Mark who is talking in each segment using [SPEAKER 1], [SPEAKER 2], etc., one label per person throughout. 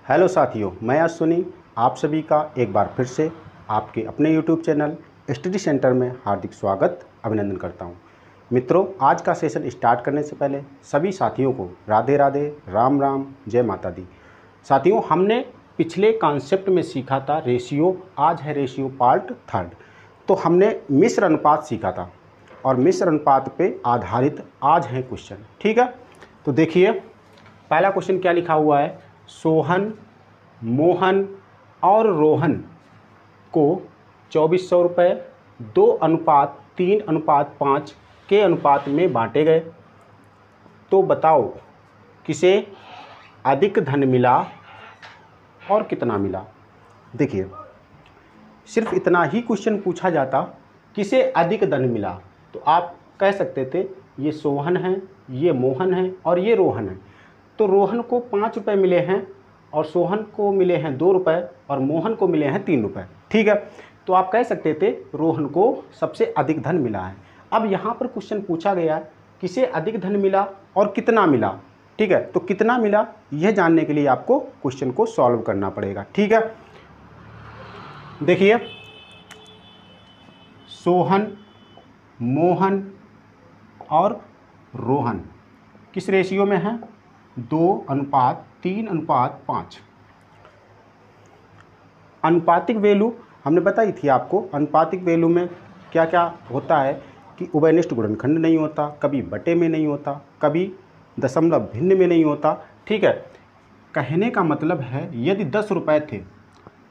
[SPEAKER 1] Hello साथियों, मैं अश्विनी आप सभी का एक बार फिर से आपके अपने यूट्यूब चैनल स्टडी सेंटर में हार्दिक स्वागत अभिनंदन करता हूं। मित्रों, आज का सेशन स्टार्ट करने से पहले सभी साथियों को राधे राधे, राम राम, जय माता दी। साथियों, हमने पिछले कॉन्सेप्ट में सीखा था रेशियो, आज है रेशियो पार्ट थर्ड। तो हमने मिश्र अनुपात सीखा था और मिश्र अनुपात पे आधारित आज है क्वेश्चन। ठीक है, तो देखिए पहला क्वेश्चन क्या लिखा हुआ है। सोहन, मोहन और रोहन को 2400 रुपये 2:3:5 के अनुपात में बांटे गए। तो बताओ किसे अधिक धन मिला और कितना मिला। देखिए सिर्फ इतना ही क्वेश्चन पूछा जाता, किसे अधिक धन मिला, तो आप कह सकते थे ये सोहन है, ये मोहन है और ये रोहन है। तो रोहन को 5 रुपये मिले हैं और सोहन को मिले हैं 2 रुपये और मोहन को मिले हैं 3 रुपये। ठीक है, तो आप कह सकते थे रोहन को सबसे अधिक धन मिला है। अब यहाँ पर क्वेश्चन पूछा गया है किसे अधिक धन मिला और कितना मिला। ठीक है, तो कितना मिला यह जानने के लिए आपको क्वेश्चन को सॉल्व करना पड़ेगा। ठीक है, देखिए सोहन, मोहन और रोहन किस रेशियो में है, 2:3:5। अनुपातिक वैल्यू हमने बताई थी आपको। अनुपातिक वैल्यू में क्या क्या होता है कि उभयनिष्ठ गुणनखंड नहीं होता, कभी बटे में नहीं होता, कभी दशमलव भिन्न में नहीं होता। ठीक है, कहने का मतलब है यदि 10 रुपये थे,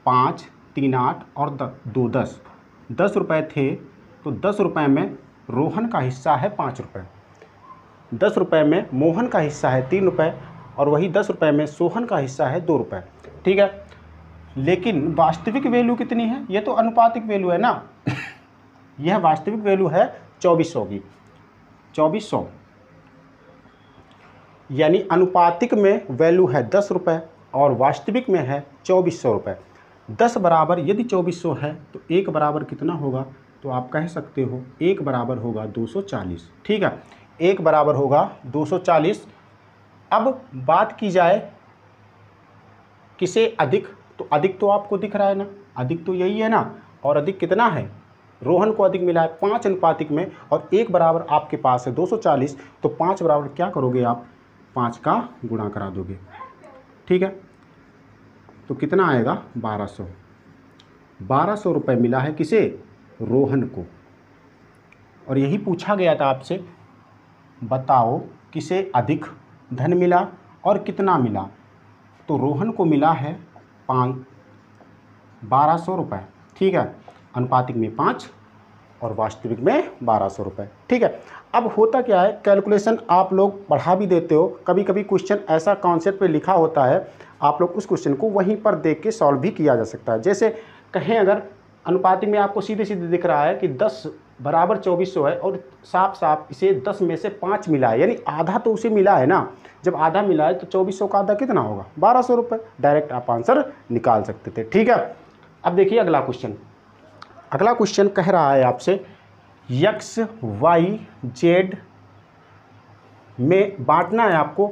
[SPEAKER 1] 5, 3, 8 और 2, 10, 10 रुपये थे तो 10 रुपये में रोहन का हिस्सा है 5 रुपये, 10 रुपये में मोहन का हिस्सा है 3 रुपये और वही 10 रुपये में सोहन का हिस्सा है 2 रुपये। ठीक है, लेकिन वास्तविक वैल्यू कितनी है, ये तो अनुपातिक वैल्यू है ना। यह वास्तविक वैल्यू है 2400 की, 2400 यानी अनुपातिक में वैल्यू है 10 रुपये और वास्तविक में है 2400 रुपये। 10 बराबर यदि 2400 है तो 1 बराबर कितना होगा, तो आप कह सकते हो 1 बराबर होगा 240। ठीक है, 1 बराबर होगा 240। अब बात की जाए किसे अधिक, तो अधिक तो आपको दिख रहा है ना, अधिक तो यही है ना। और अधिक कितना है, रोहन को अधिक मिला है 5 अनुपातिक में और 1 बराबर आपके पास है 240। तो 5 बराबर क्या करोगे आप, 5 का गुणा करा दोगे। ठीक है, तो कितना आएगा 1200। 1200 रुपये मिला है किसे, रोहन को। और यही पूछा गया था आपसे, बताओ किसे अधिक धन मिला और कितना मिला। तो रोहन को मिला है 1200 रुपये। ठीक है, अनुपातिक में 5 और वास्तविक में 1200 रुपये। ठीक है, अब होता क्या है, कैलकुलेशन आप लोग बढ़ा भी देते हो, कभी कभी क्वेश्चन ऐसा कॉन्सेप्ट पे लिखा होता है, आप लोग उस क्वेश्चन को वहीं पर देख के सॉल्व भी किया जा सकता है। जैसे कहें अगर अनुपातिक में आपको सीधे सीधे दिख रहा है कि 10 बराबर 2400 है और साफ साफ इसे 10 में से 5 मिला है, यानी आधा तो उसे मिला है ना। जब आधा मिला है तो 2400 का आधा कितना होगा, 1200 रुपये। डायरेक्ट आप आंसर निकाल सकते थे। ठीक है, अब देखिए अगला क्वेश्चन। अगला क्वेश्चन कह रहा है आपसे एक्स वाई जेड में बांटना है आपको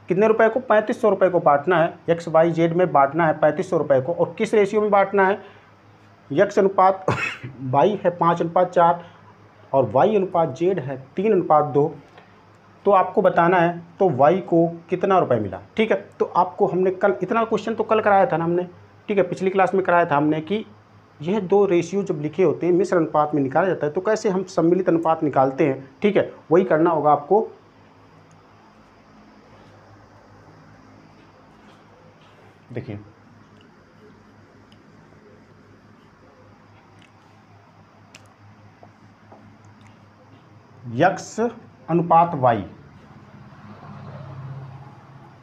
[SPEAKER 1] कितने रुपए को, 3500 रुपये को बांटना है। एक्स वाई जेड में बांटना है 3500 रुपये को। और किस रेशियो में बांटना है, एक्स अनुपात वाई है 5:4 और वाई अनुपात जेड है 3:2। तो आपको बताना है तो वाई को कितना रुपए मिला। ठीक है, तो आपको हमने कल इतना क्वेश्चन तो कल कराया था ना हमने। ठीक है, पिछली क्लास में कराया था हमने कि यह दो रेशियो जब लिखे होते हैं मिश्र अनुपात में निकाला जाता है तो कैसे हम सम्मिलित अनुपात निकालते हैं। ठीक है, वही करना होगा आपको। देखिए एक्स अनुपात वाई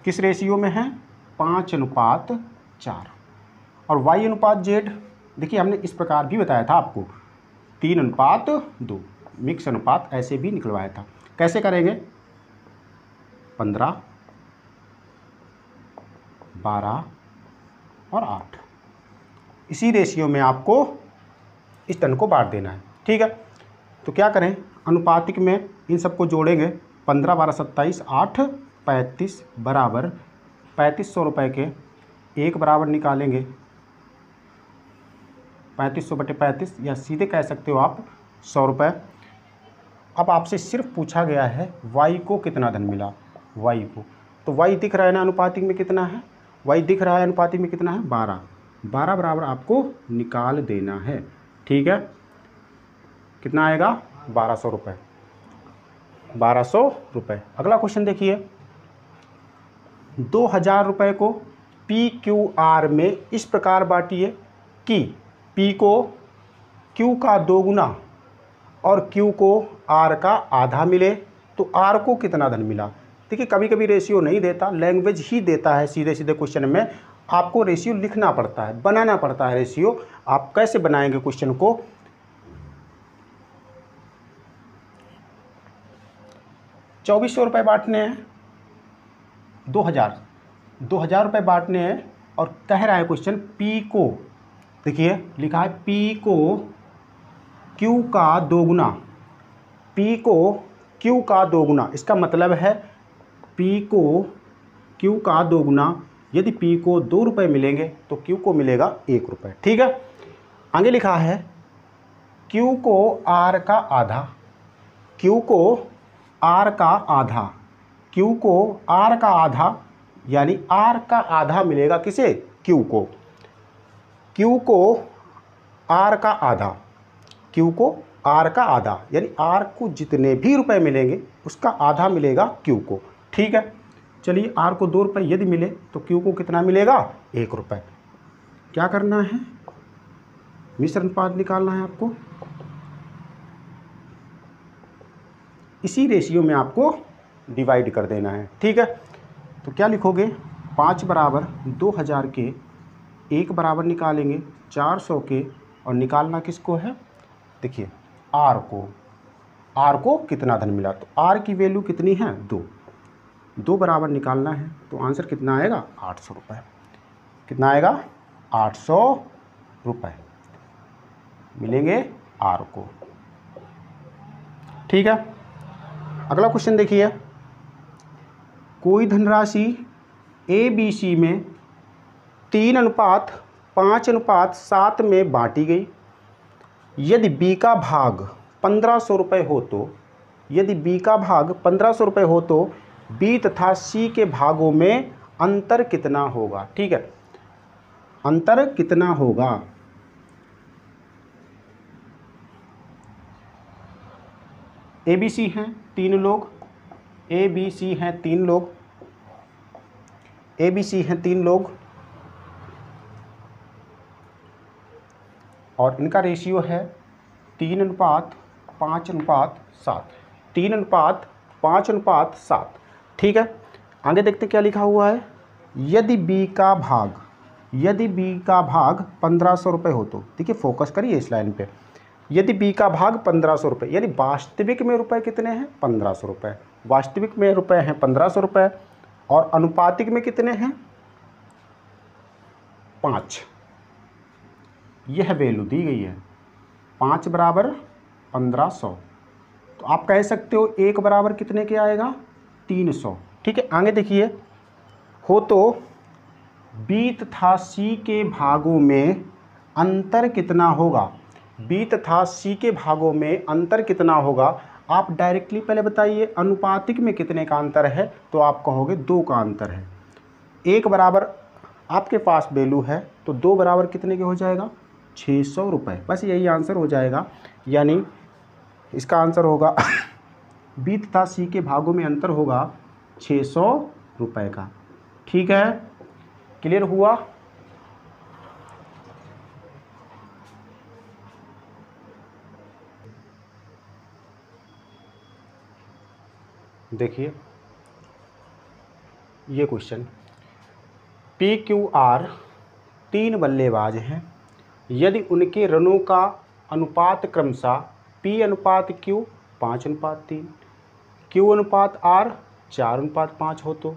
[SPEAKER 1] किस रेशियो में है, 5:4 और वाई अनुपात जेड देखिए हमने इस प्रकार भी बताया था आपको 3:2 मिक्स अनुपात ऐसे भी निकलवाया था। कैसे करेंगे, 15, 12 और 8 इसी रेशियो में आपको इस टन को बांट देना है। ठीक है, तो क्या करें, अनुपातिक में इन सबको जोड़ेंगे, 15, 12, 27, 8, 35 बराबर 3500 रुपये के 1 बराबर निकालेंगे 3500/35 या सीधे कह सकते हो आप 100 रुपये। अब आपसे सिर्फ पूछा गया है y को कितना धन मिला, y को, तो y दिख रहा है ना अनुपातिक में कितना है, y दिख रहा है अनुपातिक में कितना है 12, 12 बराबर आपको निकाल देना है। ठीक है, कितना आएगा 1200 रुपये, 1200 रुपये। अगला क्वेश्चन देखिए, 2000 रुपये को PQR में इस प्रकार बांटिए कि P को Q का दोगुना और Q को R का आधा मिले, तो R को कितना धन मिला। देखिए कभी कभी रेशियो नहीं देता, लैंग्वेज ही देता है, सीधे सीधे क्वेश्चन में आपको रेशियो लिखना पड़ता है, बनाना पड़ता है रेशियो। आप कैसे बनाएंगे क्वेश्चन को, 2400 रुपये बांटने हैं, 2000 रुपये बांटने हैं, और कह रहा है क्वेश्चन P को, देखिए लिखा है P को Q का दोगुना, P को Q का दोगुना, इसका मतलब है P को Q का दोगुना, यदि P को 2 रुपये मिलेंगे तो Q को मिलेगा 1 रुपये। ठीक है, आगे लिखा है Q को R का आधा, Q को R का आधा, Q को R का आधा, यानी R का आधा मिलेगा किसे, Q को, Q को R का आधा, Q को R का आधा, यानी R को जितने भी रुपए मिलेंगे उसका आधा मिलेगा Q को। ठीक है, चलिए R को 2 रुपये यदि मिले तो Q को कितना मिलेगा 1 रुपये। क्या करना है, मिश्र अनुपात निकालना है आपको, इसी रेशियो में आपको डिवाइड कर देना है। ठीक है, तो क्या लिखोगे, 5 बराबर 2000 के 1 बराबर निकालेंगे 400 के, और निकालना किसको है, देखिए R को कितना धन मिला, तो R की वैल्यू कितनी है 2 बराबर निकालना है, तो आंसर कितना आएगा 800 रुपये। कितना आएगा 800 रुपये मिलेंगे R को। ठीक है, अगला क्वेश्चन देखिए, कोई धनराशि ABC में 3:5:7 में बांटी गई, यदि B का भाग 1500 रुपये हो तो, यदि B का भाग 1500 रुपये हो तो B तथा C के भागों में अंतर कितना होगा। ठीक है, अंतर कितना होगा, ABC हैं 3 लोग, ABC हैं 3 लोग, ABC हैं 3 लोग, और इनका रेशियो है 3:5:7, 3:5:7। ठीक है, आगे देखते क्या लिखा हुआ है, यदि B का भाग 1500 रुपये हो तो, देखिए फोकस करिए इस लाइन पे, यदि B का भाग 1500 रुपये, यानी वास्तविक में रुपए कितने हैं 1500 रुपये, वास्तविक में रुपए हैं 1500 रुपये, और अनुपातिक में कितने हैं 5, यह वैल्यू दी गई है, 5 बराबर 1500, तो आप कह सकते हो 1 बराबर कितने के आएगा 300। ठीक है, आगे देखिए, हो तो B तथा C के भागों में अंतर कितना होगा, B तथा C के भागों में अंतर कितना होगा, आप डायरेक्टली पहले बताइए अनुपातिक में कितने का अंतर है, तो आप कहोगे 2 का अंतर है। 1 बराबर आपके पास वैल्यू है, तो 2 बराबर कितने के हो जाएगा 600 रुपये, बस यही आंसर हो जाएगा, यानी इसका आंसर होगा B तथा C के भागों में अंतर होगा 600 रुपये का। ठीक है, क्लियर हुआ। देखिए ये क्वेश्चन, PQR 3 बल्लेबाज हैं, यदि उनके रनों का अनुपात क्रमशः P/Q 5:3, Q/R 4:5 हो तो,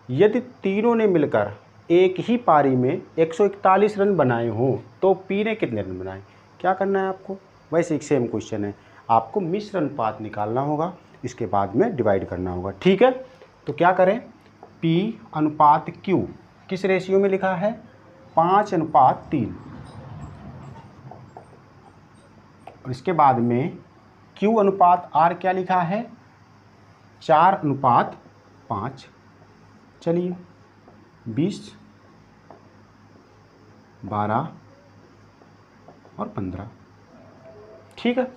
[SPEAKER 1] यदि तीनों ने मिलकर एक ही पारी में 141 रन बनाए हों तो P ने कितने रन बनाए। क्या करना है आपको, वैसे एक सेम क्वेश्चन है, आपको मिश्र अनुपात निकालना होगा, इसके बाद में डिवाइड करना होगा। ठीक है, तो क्या करें, P/Q किस रेशियो में लिखा है? 5:3। और इसके बाद में Q/R क्या लिखा है? 4:5। चलिए 20, 12 और 15। ठीक है,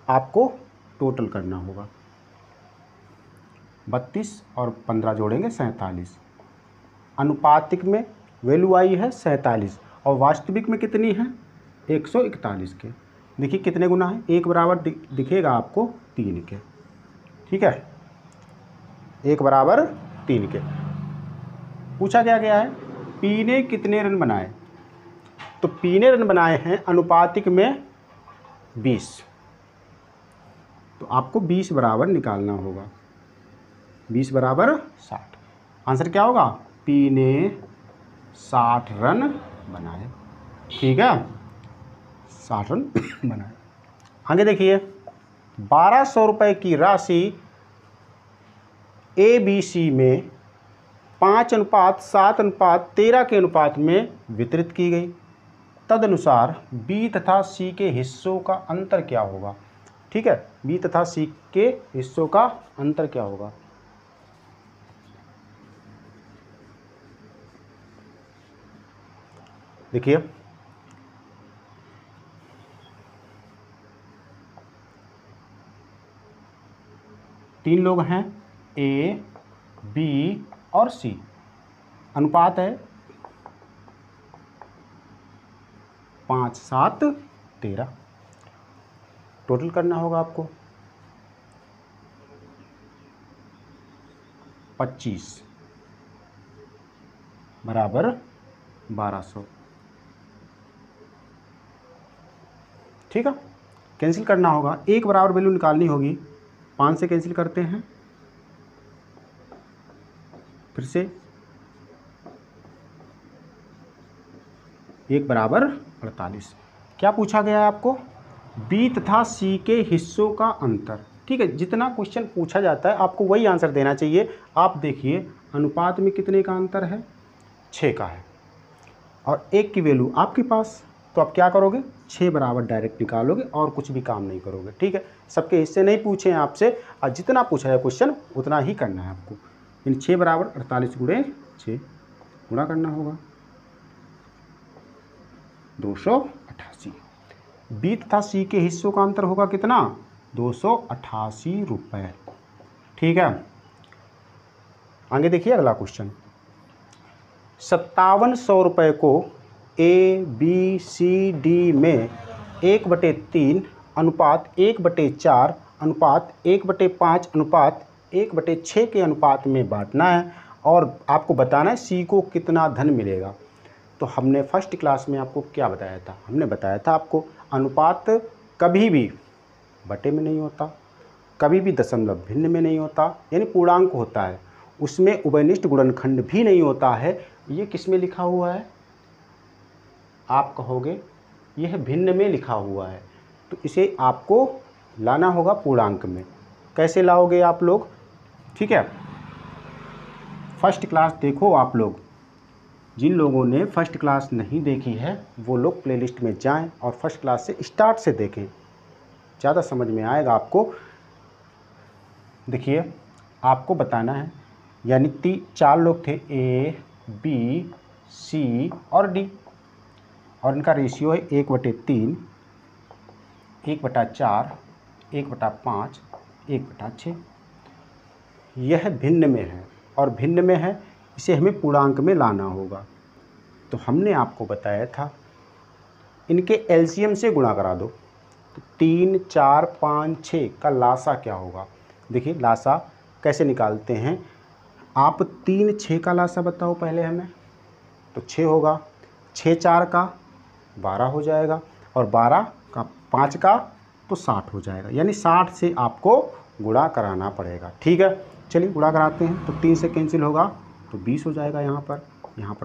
[SPEAKER 1] आपको टोटल करना होगा। 32 और 15 जोड़ेंगे 47। अनुपातिक में वैल्यू आई है 47 और वास्तविक में कितनी है? 141 के। देखिए कितने गुना है, 1 बराबर दिखेगा आपको 3 के। ठीक है, 1 बराबर 3 के। पूछा क्या गया है? पी ने कितने रन बनाए? तो पी ने रन बनाए हैं अनुपातिक में 20, तो आपको 20 बराबर निकालना होगा। 20 बराबर 60। आंसर क्या होगा? पी ने 60 रन बनाए। ठीक है, 60 रन बनाए। आगे देखिए, 1200 रुपये की राशि ABC में 5:7:13 के अनुपात में वितरित की गई। तदनुसार B तथा C के हिस्सों का अंतर क्या होगा? ठीक है, B तथा C के हिस्सों का अंतर क्या होगा? देखिए, तीन लोग हैं, A, B और C। अनुपात है 5:7:13। टोटल करना होगा आपको। 25 बराबर 1200। ठीक है, कैंसिल करना होगा। 1 बराबर वैल्यू निकालनी होगी। 5 से कैंसिल करते हैं, फिर से 1 बराबर 48। क्या पूछा गया है आपको? B तथा C के हिस्सों का अंतर। ठीक है, जितना क्वेश्चन पूछा जाता है आपको वही आंसर देना चाहिए। आप देखिए, अनुपात में कितने का अंतर है? 6 का है और 1 की वैल्यू आपके पास, तो आप क्या करोगे? 6 बराबर डायरेक्ट निकालोगे और कुछ भी काम नहीं करोगे। ठीक है, सबके हिस्से नहीं पूछे हैं आपसे, और जितना पूछा है क्वेश्चन उतना ही करना है आपको। इन 6 बराबर 48 गुणे 6 गुणा करना होगा 288। B तथा C के हिस्सों का अंतर होगा कितना? 288 रुपये। ठीक है, आगे देखिए अगला क्वेश्चन। 5700 रुपये को ABCD में 1/3 अनुपात 1/4 अनुपात 1/5 अनुपात 1/6 के अनुपात में बांटना है और आपको बताना है C को कितना धन मिलेगा। तो हमने फर्स्ट क्लास में आपको क्या बताया था? हमने बताया था आपको अनुपात कभी भी बटे में नहीं होता, कभी भी दशमलव भिन्न में नहीं होता, यानी पूर्णांक होता है, उसमें उभयनिष्ठ गुणनखंड भी नहीं होता है। ये किस में लिखा हुआ है? आप कहोगे यह भिन्न में लिखा हुआ है, तो इसे आपको लाना होगा पूर्णांक में। कैसे लाओगे आप लोग? ठीक है, फर्स्ट क्लास देखो आप लोग। जिन लोगों ने फर्स्ट क्लास नहीं देखी है वो लोग प्लेलिस्ट में जाएं और फर्स्ट क्लास से स्टार्ट से देखें, ज़्यादा समझ में आएगा आपको। देखिए, आपको बताना है, यानी 4 लोग थे, A, B, C और D, और इनका रेशियो है 1/3, 1/4, 1/5, 1/6। यह भिन्न में है और भिन्न में है, इसे हमें पूर्णांक में लाना होगा। तो हमने आपको बताया था इनके एलसीएम से गुणा करा दो, तो 3, 4, 5, 6 का लासा क्या होगा? देखिए लासा कैसे निकालते हैं आप? 3, 6 का लासा बताओ पहले हमें, तो 6 होगा, 6 4 का 12 हो जाएगा और 12 का 5 का तो 60 हो जाएगा, यानी 60 से आपको गुणा कराना पड़ेगा। ठीक है, चलिए गुणा कराते हैं। तो 3 से कैंसिल होगा तो 20 हो जाएगा, यहाँ पर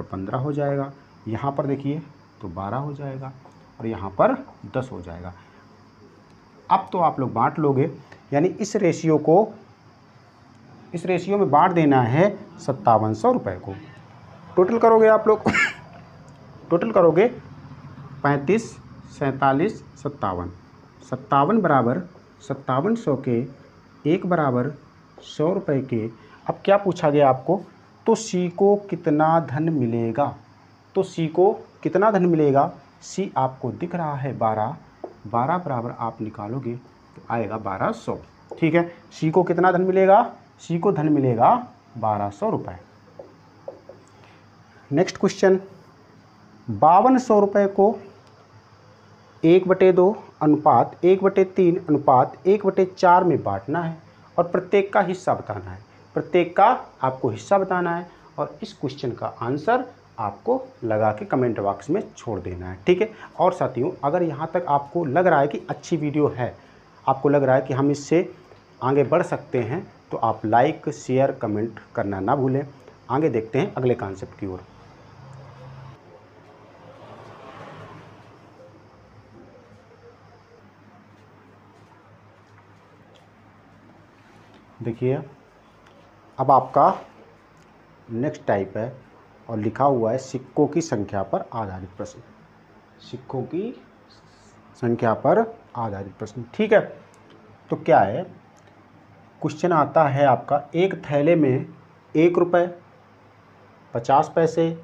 [SPEAKER 1] 15 हो जाएगा, यहाँ पर देखिए तो 12 हो जाएगा और यहाँ पर 10 हो जाएगा। अब तो आप लोग बांट लोगे, यानी इस रेशियो में बांट देना है 5700 रुपये को। टोटल करोगे आप लोग टोटल करोगे 35, 47, 57, 57 बराबर 5700 के एक बराबर 100 रुपये के। अब क्या पूछा गया आपको, तो सी को कितना धन मिलेगा, तो सी को कितना धन मिलेगा, सी आपको दिख रहा है 12, 12 बराबर आप निकालोगे तो आएगा 1200। ठीक है, सी को कितना धन मिलेगा, सी को धन मिलेगा 1200 रुपये। नेक्स्ट क्वेश्चन, 5200 रुपये को 1/2 अनुपात 1/3 अनुपात 1/4 में बांटना है और प्रत्येक का हिस्सा बताना है, प्रत्येक का आपको हिस्सा बताना है और इस क्वेश्चन का आंसर आपको लगा के कमेंट बॉक्स में छोड़ देना है। ठीक है, और साथियों अगर यहाँ तक आपको लग रहा है कि अच्छी वीडियो है, आपको लग रहा है कि हम इससे आगे बढ़ सकते हैं, तो आप लाइक शेयर कमेंट करना ना भूलें। आगे देखते हैं अगले कॉन्सेप्ट की ओर। देखिए अब आपका नेक्स्ट टाइप है और लिखा हुआ है सिक्कों की संख्या पर आधारित प्रश्न, सिक्कों की संख्या पर आधारित प्रश्न। ठीक है, तो क्या है क्वेश्चन आता है आपका, एक थैले में 1 रुपये, 50 पैसे,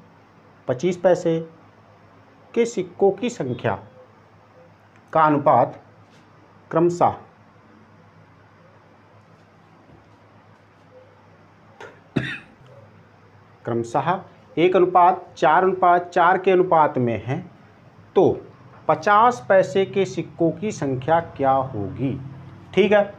[SPEAKER 1] 25 पैसे के सिक्कों की संख्या का अनुपात क्रमशः 1:4:4 के अनुपात में है, तो 50 पैसे के सिक्कों की संख्या क्या होगी। ठीक है,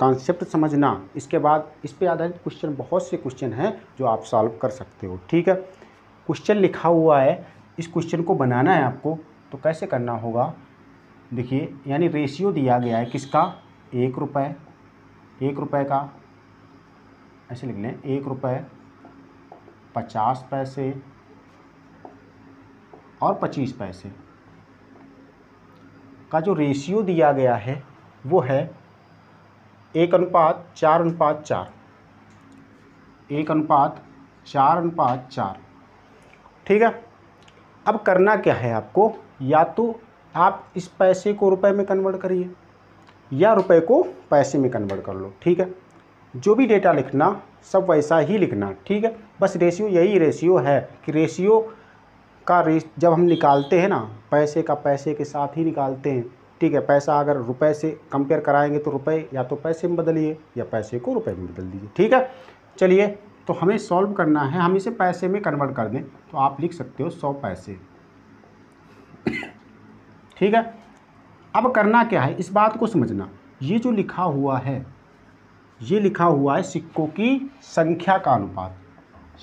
[SPEAKER 1] कॉन्सेप्ट समझना, इसके बाद इस पे आधारित क्वेश्चन, बहुत से क्वेश्चन हैं जो आप सॉल्व कर सकते हो। ठीक है, क्वेश्चन लिखा हुआ है, इस क्वेश्चन को बनाना है आपको, तो कैसे करना होगा, देखिए यानी रेशियो दिया गया है किसका, 1 रुपये, 1 रुपये का ऐसे लिख लें, 1 रुपये, 50 पैसे और 25 पैसे का जो रेशियो दिया गया है वो है 1:4:4, 1:4:4। ठीक है, अब करना क्या है आपको, या तो आप इस पैसे को रुपए में कन्वर्ट करिए या रुपए को पैसे में कन्वर्ट कर लो। ठीक है, जो भी डेटा लिखना सब वैसा ही लिखना। ठीक है, बस रेशियो, यही रेशियो है कि रेशियो का जब हम निकालते हैं ना, पैसे का पैसे के साथ ही निकालते हैं। ठीक है, पैसा अगर रुपए से कंपेयर कराएंगे तो रुपए या तो पैसे में बदलिए या पैसे को रुपए में बदल दीजिए। ठीक है, चलिए तो हमें सॉल्व करना है, हम इसे पैसे में कन्वर्ट कर दें, तो आप लिख सकते हो 100 पैसे। ठीक है, अब करना क्या है, इस बात को समझना, ये जो लिखा हुआ है, ये लिखा हुआ है सिक्कों की संख्या का अनुपात,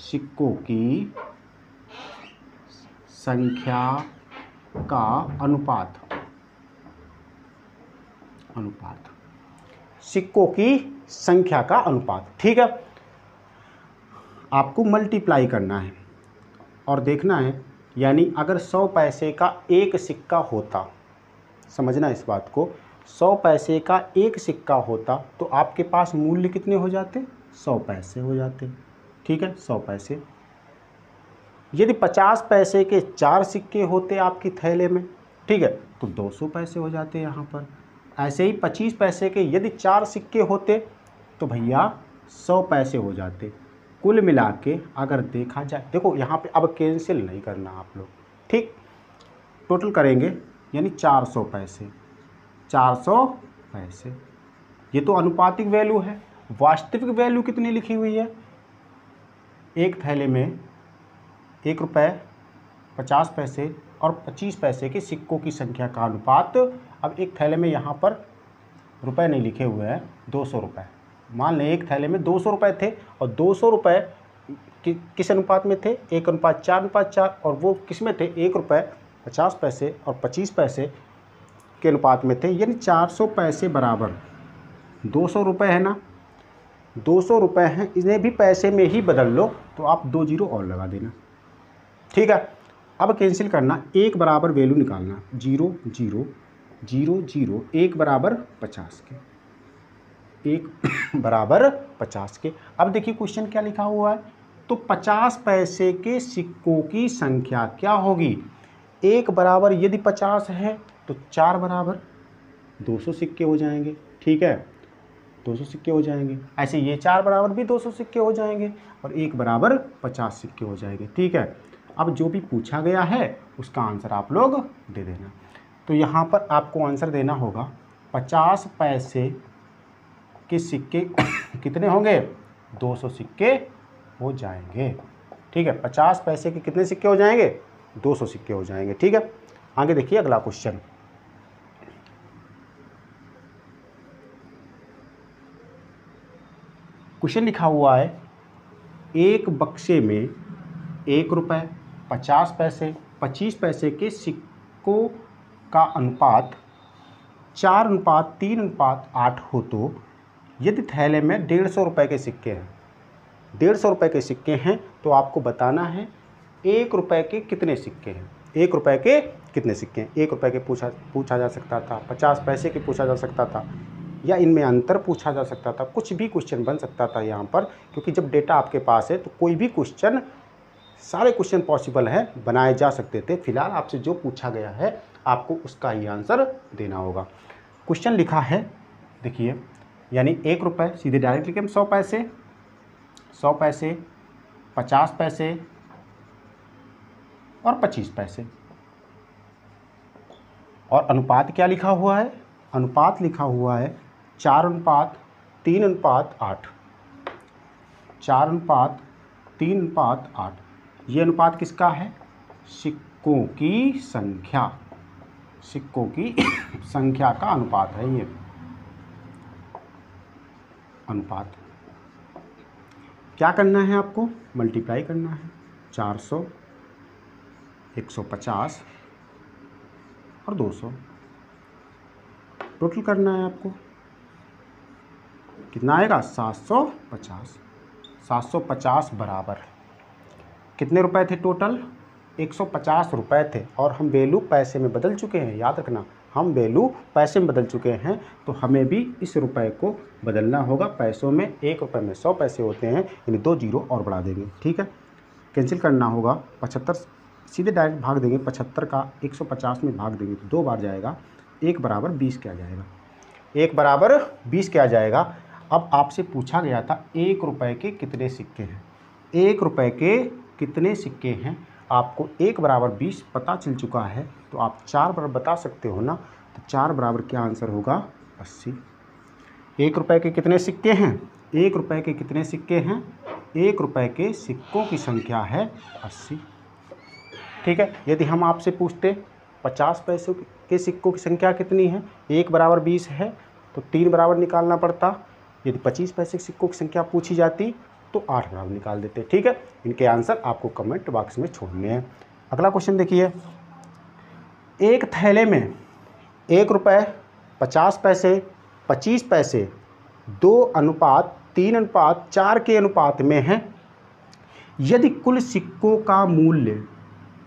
[SPEAKER 1] सिक्कों की संख्या का अनुपात, सिक्कों की संख्या का अनुपात। ठीक है, आपको मल्टीप्लाई करना है और देखना है, यानी अगर 100 पैसे का एक सिक्का होता, समझना इस बात को, 100 पैसे का एक सिक्का होता तो आपके पास मूल्य कितने हो जाते, 100 पैसे हो जाते। ठीक है, 100 पैसे। यदि 50 पैसे के 4 सिक्के होते आपकी थैले में, ठीक है, तो 200 पैसे हो जाते यहाँ पर। ऐसे ही 25 पैसे के यदि 4 सिक्के होते तो भैया 100 पैसे हो जाते। कुल मिला के अगर देखा जाए, देखो यहाँ पे अब कैंसिल नहीं करना आप लोग, ठीक, टोटल करेंगे यानी 400 पैसे, 400 पैसे। ये तो अनुपातिक वैल्यू है, वास्तविक वैल्यू कितनी लिखी हुई है, एक थैले में 1 रुपये, 50 पैसे और 25 पैसे के सिक्कों की संख्या का अनुपात। अब एक थैले में यहाँ पर रुपए नहीं लिखे हुए हैं, 200 रुपये, मान लें एक थैले में 200 रुपये थे और 200 रुपये किस अनुपात में थे, 1:4:4, और वो किस में थे, 1 रुपये, 50 पैसे और 25 पैसे के अनुपात में थे, यानी 400 पैसे बराबर 200 रुपये है ना, 200 रुपये हैं, इन्हें भी पैसे में ही बदल लो, तो आप 2 जीरो और लगा देना। ठीक है, अब कैंसिल करना, 1 बराबर वैल्यू निकालना, 0 0 0 0, 1 बराबर 50 के, 1 बराबर 50 के। अब देखिए क्वेश्चन क्या लिखा हुआ है, तो 50 पैसे के सिक्कों की संख्या क्या होगी। 1 बराबर यदि 50 है तो 4 बराबर 200 सिक्के हो जाएंगे, ठीक है, 200 सिक्के हो जाएंगे। ऐसे ये 4 बराबर भी 200 सिक्के हो जाएंगे और 1 बराबर 50 सिक्के हो जाएंगे, ठीक है। अब जो भी पूछा गया है उसका आंसर आप लोग दे देना। तो यहाँ पर आपको आंसर देना होगा 50 पैसे के सिक्के कितने होंगे, 200 सिक्के हो जाएंगे, ठीक है। 50 पैसे के कितने सिक्के हो जाएंगे, 200 सिक्के हो जाएंगे, ठीक है। आगे देखिए अगला क्वेश्चन। क्वेश्चन लिखा हुआ है, एक बक्से में 1 रुपये, 50 पैसे, 25 पैसे के सिक्कों का अनुपात 4:3:8 हो तो यदि थैले में 150 रुपये के सिक्के हैं, 150 रुपये के सिक्के हैं, तो आपको बताना है 1 रुपये के कितने सिक्के हैं। 1 रुपये के कितने सिक्के हैं, 1 रुपये के पूछा जा सकता था, 50 पैसे के पूछा जा सकता था, या इनमें अंतर पूछा जा सकता था, कुछ भी क्वेश्चन बन सकता था यहाँ पर, क्योंकि जब डेटा आपके पास है तो कोई भी क्वेश्चन, सारे क्वेश्चन पॉसिबल है, बनाए जा सकते थे। फिलहाल आपसे जो पूछा गया है आपको उसका ही आंसर देना होगा। क्वेश्चन लिखा है देखिए, यानी 1 रुपये सीधे डायरेक्ट लिखे हम 100 पैसे, 100 पैसे, 50 पैसे और 25 पैसे, और अनुपात क्या लिखा हुआ है, अनुपात लिखा हुआ है 4:3:8, 4:3:8। ये अनुपात किसका है, सिक्कों की संख्या, सिक्कों की संख्या का अनुपात है ये अनुपात। क्या करना है आपको, मल्टीप्लाई करना है, 400, 150 और 200, टोटल करना है आपको, कितना आएगा 750। 750 बराबर कितने रुपए थे टोटल, 150 रुपये थे, और हम वैल्यू पैसे में बदल चुके हैं, याद रखना हम वैल्यू पैसे में बदल चुके हैं, तो हमें भी इस रुपए को बदलना होगा पैसों में। 1 रुपये में 100 पैसे होते हैं, यानी 2 जीरो और बढ़ा देंगे, ठीक है। कैंसिल करना होगा, 75 सीधे डायरेक्ट भाग देंगे, 75 का 150 में भाग देंगे तो 2 बार जाएगा, 1 बराबर 20 क्या जाएगा, 1 बराबर 20 क्या जाएगा। अब आपसे पूछा गया था 1 रुपये के कितने सिक्के हैं, 1 रुपये के कितने सिक्के हैं, आपको 1 बराबर 20 पता चल चुका है, तो आप 4 बराबर बता सकते हो ना, तो 4 बराबर क्या आंसर होगा 80। 1 रुपये के कितने सिक्के हैं, 1 रुपये के कितने सिक्के हैं, 1 रुपये के सिक्कों की संख्या है 80, ठीक है। यदि हम आपसे पूछते 50 पैसों के सिक्कों की संख्या कितनी है, 1 बराबर 20 है तो 3 बराबर निकालना पड़ता, यदि 25 पैसे के सिक्कों की संख्या पूछी जाती तो 8 बराबर निकाल देते, ठीक है। इनके आंसर आपको कमेंट बॉक्स में छोड़ने हैं। अगला क्वेश्चन देखिए, एक थैले में 1 रुपये, 50 पैसे, 25 पैसे 2:3:4 के अनुपात में है। यदि कुल सिक्कों का मूल्य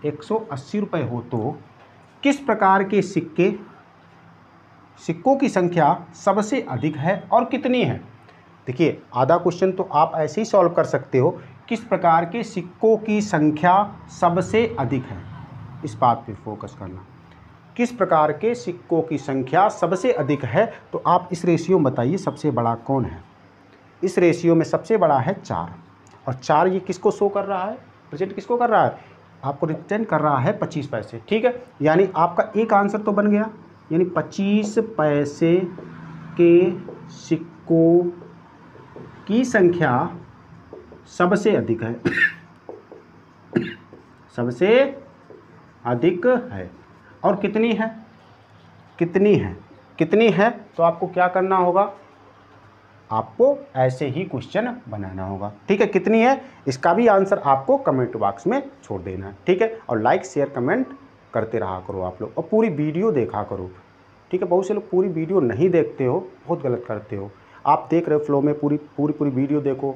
[SPEAKER 1] 180 रुपये हो तो किस प्रकार के सिक्कों की संख्या सबसे अधिक है और कितनी है। देखिए आधा क्वेश्चन तो आप ऐसे ही सॉल्व कर सकते हो, किस प्रकार के सिक्कों की संख्या सबसे अधिक है, इस बात पे फोकस करना, किस प्रकार के सिक्कों की संख्या सबसे अधिक है। तो आप इस रेशियो में बताइए सबसे बड़ा कौन है। इस रेशियो में सबसे बड़ा है 4, और 4 ये किसको शो कर रहा है, प्रेजेंट किसको कर रहा है, आपको रिप्रेजेंट कर रहा है 25 पैसे, ठीक है। यानी आपका एक आंसर तो बन गया, यानी 25 पैसे के सिक्कों की संख्या सबसे अधिक है, सबसे अधिक है। और कितनी है, कितनी है, कितनी है, तो आपको क्या करना होगा, आपको ऐसे ही क्वेश्चन बनाना होगा, ठीक है। कितनी है इसका भी आंसर आपको कमेंट बॉक्स में छोड़ देना है, ठीक है। और लाइक शेयर कमेंट करते रहा करो आप लोग, और पूरी वीडियो देखा करो, ठीक है। बहुत से लोग पूरी वीडियो नहीं देखते हो, बहुत गलत करते हो। आप देख रहे हो फ्लो में, पूरी वीडियो देखो,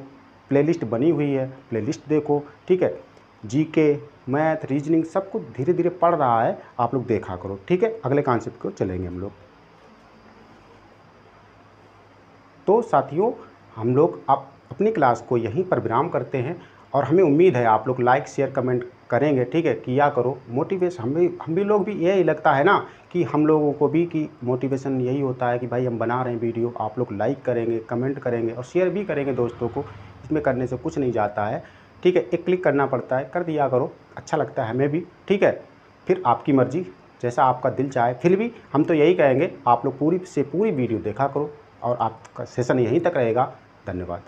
[SPEAKER 1] प्लेलिस्ट बनी हुई है, प्लेलिस्ट देखो, ठीक है। जीके, मैथ, रीजनिंग सब कुछ धीरे धीरे पढ़ रहा है, आप लोग देखा करो, ठीक है। अगले कॉन्सेप्ट को चलेंगे हम लोग। तो साथियों हम लोग अपनी क्लास को यहीं पर विराम करते हैं और हमें उम्मीद है आप लोग लाइक शेयर कमेंट करेंगे, ठीक है, किया करो। मोटिवेशन हम भी लोग भी यही लगता है ना कि हम लोगों को भी कि मोटिवेशन यही होता है कि भाई हम बना रहे हैं वीडियो, आप लोग लाइक करेंगे, कमेंट करेंगे और शेयर भी करेंगे दोस्तों को। इसमें करने से कुछ नहीं जाता है, ठीक है, एक क्लिक करना पड़ता है, कर दिया करो, अच्छा लगता है हमें भी, ठीक है। फिर आपकी मर्ज़ी, जैसा आपका दिल चाहे। फिर भी हम तो यही कहेंगे आप लोग पूरी से पूरी वीडियो देखा करो और आपका सेशन यहीं तक रहेगा। धन्यवाद।